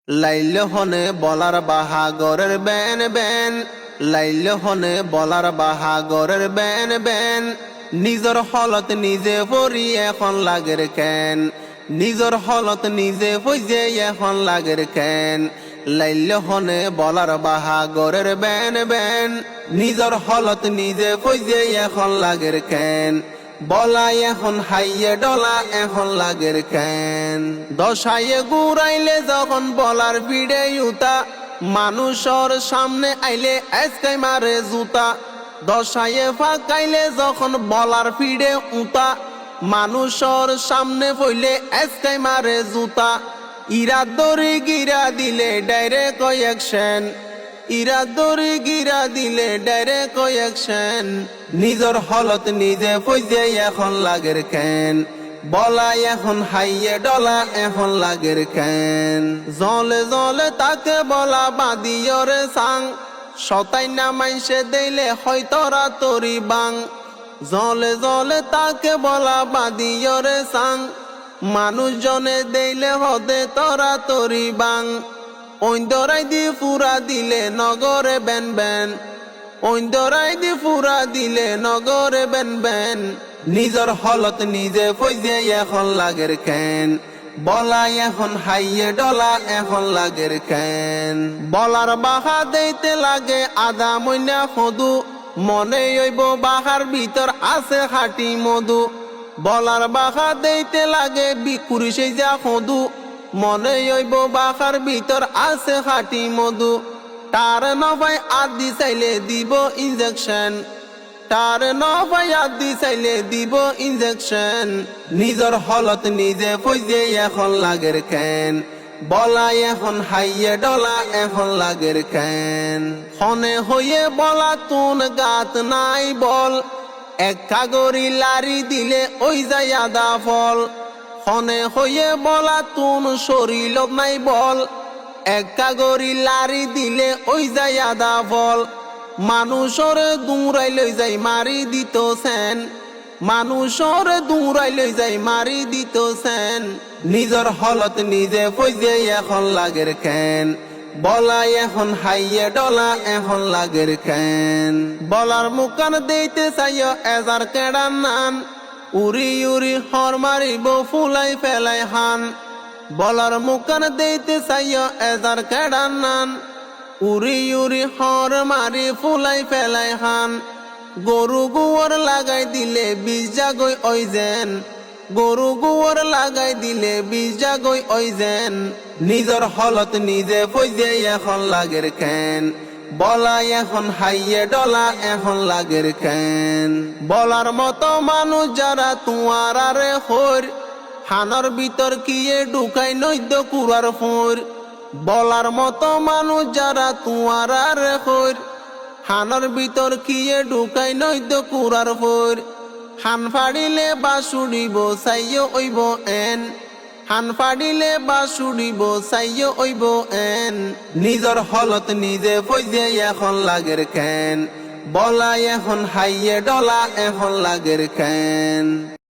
লাইল হনে বলার বাহাগরের Ben Ben, লাইল হনে বলার বাহাগরের বেন বেন। নিজর হলত নিজে পড়ি এখন লাগের কেন, নিজর হলত নিজে পইজে এখন লাগের কেন। লাইল হনে বলার বাহাগরের বেন বেন, নিজর হলত নিজে পইজে এখন লাগের কেন। বলা এখন হাইয়ে ডলা এখন লাগের কেন। দশায়ে গুড়াইলে যখন বলার ভিড়ে ইউতা, মানুষের সামনে আইলে আজকাই মারে জুতা। দশায়ে ফাঁকাইলে যখন বলার ভিড়ে উতা, মানুষের সামনে পইলে আজকাই মারে জুতা। ইরা দড়ি গিরা দিলে ডাইরেক্ট অ্যাকশন, ইরা দড়ি গিরা দিলে ডাইরেক্ট অ্যাকশন। নিজর হলত নিজে পইজে এখন লাগের কেন, বলা এখন হাইয়ে ডলা এখন লাগের কেন। জলে জলে তাকে বলা বাঁধিয়রে সাং, সতাই না মাইসে দিলে হয় তরা তরি বাং। জলে জলে তাকে বলা বাঁধিয়রে সাং, মানুষজনে দিলে হদে তরা তরি বাং। ওইন্দরাই দি ফুরা দিলে নগরে বেন বেন, ওইন্দরাই দি ফুরা দিলে নগরে বেন বেন। নিজর হলত নিজে পইজে এখন লাগের কেন, বলা এখন হাইয়ে ডলা এখন লাগের কেন। বলার বাহা দেইতে লাগে আদা মইনা ফদু, মনে হইব বাহার ভিতর আছে খাটি মধু। বলার বাহা দেইতে লাগে বিকুরি সেই যা ফদু, মনে হইব বাহার ভিতর আছে খাটি মধু। তার নবাই আদি চাইলে দিব ইনজেকশন, তার নবাই আদি চাইলে দিব ইনজেকশন। নিজর হলত নিজে পইজে এখন লাগের কেন, বলা এখন হাইয়ে ডলা এখন লাগের কেন। হনে হইয়ে বলা তুন গাত নাই বল, এক কাগরি লারি দিলে ওই যায় আদা ফল। হনে হইয়ে বলা তুন শরীর নাই বল, এক কাগরি লারি দিলে ওই যায় আদা ফল। মানুষর দূরাই লই যাই মারি দিত সেন, মানুষর দূরাই লই যাই মারি দিত সেন। নিজর হলত নিজে পইজে এখন লাগের কেন, বলা এখন হাইয়ে ডলা এখন লাগের কেন। বলার মুখান দেইতে চাইও এজার কেডার নান, উড়ি উড়ি হর মারিব ফুলাই ফেলাই হান। বলার মুখান দেইতে চাইও এজার কেডার নান, উড়ি উড়ি হর মারি ফুলাই ফেলাই হান। গরু গোবর লাগাই দিলে বীজ জাগই ওই যেন, গরু গোবর লাগাই দিলে বীজ জাগই ওই যেন। নিজর হলত নিজে পইজে এখন লাগের কেন, বলা এখন হাইয়ে ডলা এখন লাগের কেন। বলার মতো মানুষ যারা তুয়ার আরে হর, হানার ভিতর কিয়ে ঢুকাই নৈদ্য কুরার ফোর। বলার মতো মানুষ যারা তুয়ার আরে হর, হানার ভিতর কিয়ে ঢুকাই নৈদ্য কুরার ফোর। হান ফাড়িলে বা সুড়িব চাইও ওইব এন, হান ফাড়িলে বা সুড়িব চাইও ওইব এন। নিজর হলত নিজে পইজে এখন লাগের কেন, বলা এখন হাইয়ে ডলা এখন লাগের কেন।